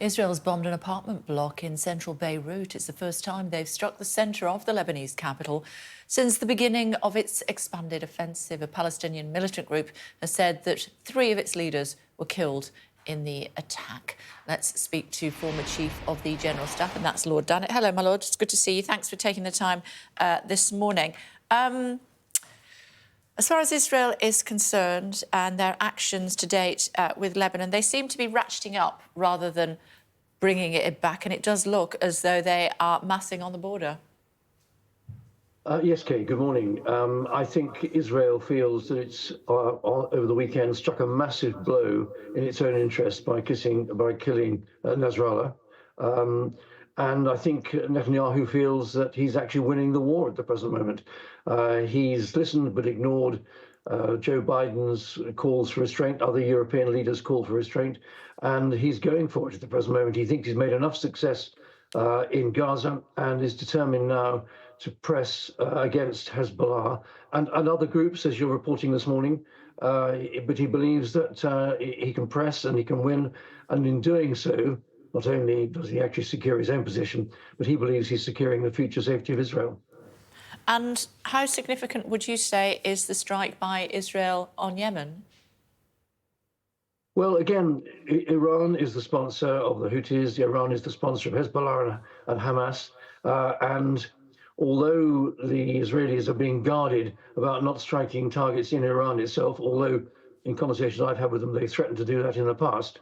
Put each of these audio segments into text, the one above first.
Israel's bombed an apartment block in central Beirut. It's the first time they've struck the centre of the Lebanese capital since the beginning of its expanded offensive. A Palestinian militant group has said that 3 of its leaders were killed in the attack. Let's speak to former Chief of the General Staff, and that's Lord Dannatt. Hello, my Lord. It's good to see you. Thanks for taking the time this morning. As far as Israel is concerned and their actions to date with Lebanon, they seem to be ratcheting up rather than bringing it back, and it does look as though they are massing on the border. Yes, Kate, good morning. I think Israel feels that it's, over the weekend, struck a massive blow in its own interest by killing Nasrallah. And I think Netanyahu feels that he's actually winning the war at the present moment. He's listened but ignored Joe Biden's calls for restraint, other European leaders' call for restraint, and he's going for it at the present moment. He thinks he's made enough success in Gaza and is determined now to press against Hezbollah and other groups, as you're reporting this morning. But he believes that he can press and he can win, and in doing so, not only does he actually secure his own position, but he believes he's securing the future safety of Israel. And how significant would you say is the strike by Israel on Yemen? Well, again, Iran is the sponsor of the Houthis. Iran is the sponsor of Hezbollah and Hamas. And although the Israelis are being guarded about not striking targets in Iran itself, although in conversations I've had with them, they threatened to do that in the past,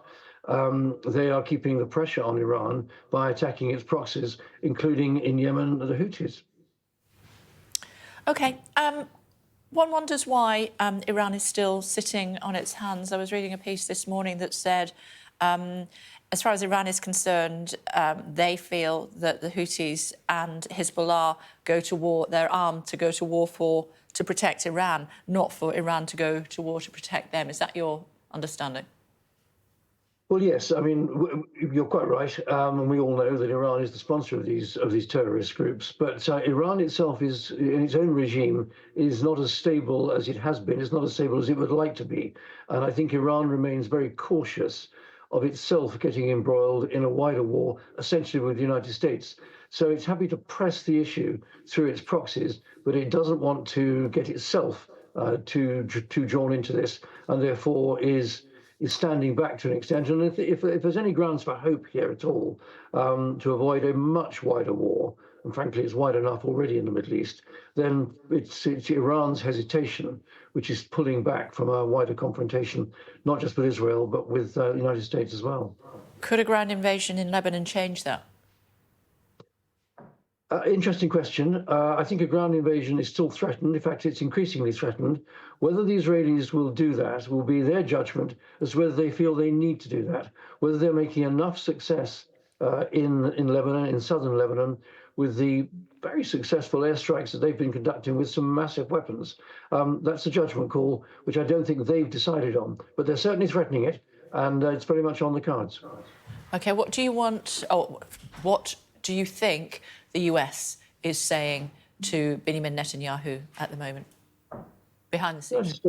they are keeping the pressure on Iran by attacking its proxies, including in Yemen, the Houthis. OK. One wonders why Iran is still sitting on its hands. I was reading a piece this morning that said, as far as Iran is concerned, they feel that the Houthis and Hezbollah go to war, they're armed to go to war to protect Iran, not for Iran to go to war to protect them. Is that your understanding? Well, yes. I mean, you're quite right, and we all know that Iran is the sponsor of these terrorist groups. But Iran itself is, in its own regime, is not as stable as it has been. It's not as stable as it would like to be, and I think Iran remains very cautious of itself getting embroiled in a wider war, essentially with the United States. So it's happy to press the issue through its proxies, but it doesn't want to get itself too drawn into this, and therefore is standing back to an extent. And if there's any grounds for hope here at all, to avoid a much wider war, and frankly it's wide enough already in the Middle East, then it's Iran's hesitation which is pulling back from a wider confrontation, not just with Israel, but with the United States as well. Could a ground invasion in Lebanon change that? Interesting question. I think a ground invasion is still threatened. In fact, it's increasingly threatened. Whether the Israelis will do that will be their judgment as to whether they feel they need to do that, whether they're making enough success in Lebanon, in southern Lebanon, with the very successful airstrikes that they've been conducting with some massive weapons. That's a judgment call, which I don't think they've decided on, but they're certainly threatening it, and it's very much on the cards. OK, what do you want, or what do you think the US is saying to Benjamin Netanyahu at the moment, behind the scenes?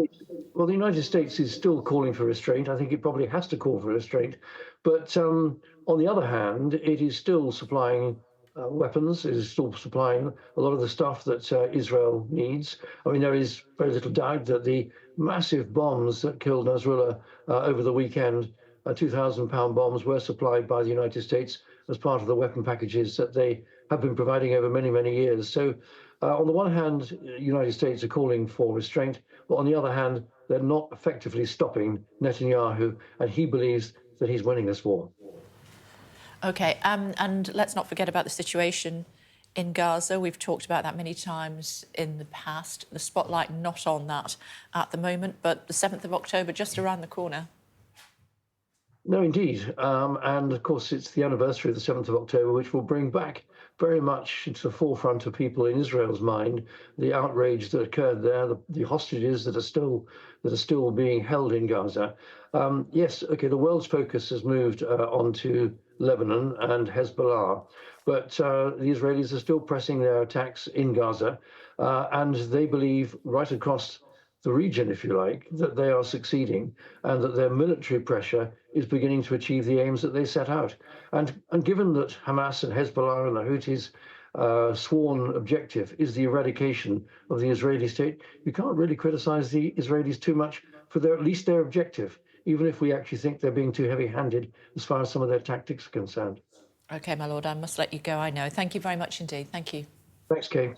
Well, the United States is still calling for restraint. I think it probably has to call for restraint. But on the other hand, it is still supplying weapons. It is still supplying a lot of the stuff that Israel needs. I mean, there is very little doubt that the massive bombs that killed Nasrallah over the weekend, 2,000-pound bombs, were supplied by the United States as part of the weapon packages that they have been providing over many, many years. So on the one hand, the United States are calling for restraint, but on the other hand, they're not effectively stopping Netanyahu, and he believes that he's winning this war. OK, and let's not forget about the situation in Gaza. We've talked about that many times in the past. The spotlight not on that at the moment, but the 7th of October just around the corner. No, indeed. And of course, it's the anniversary of the 7th of October, which will bring back very much into the forefront of people in Israel's mind the outrage that occurred there, the hostages that are still being held in Gaza. Yes, OK, the world's focus has moved onto Lebanon and Hezbollah, but the Israelis are still pressing their attacks in Gaza, and they believe right across the region, if you like, that they are succeeding and that their military pressure is beginning to achieve the aims that they set out. And given that Hamas and Hezbollah and the Houthis' sworn objective is the eradication of the Israeli state, you can't really criticize the Israelis too much for at least their objective, even if we actually think they're being too heavy-handed as far as some of their tactics are concerned. OK, my lord, I must let you go, I know. Thank you very much indeed. Thank you. Thanks, Kay.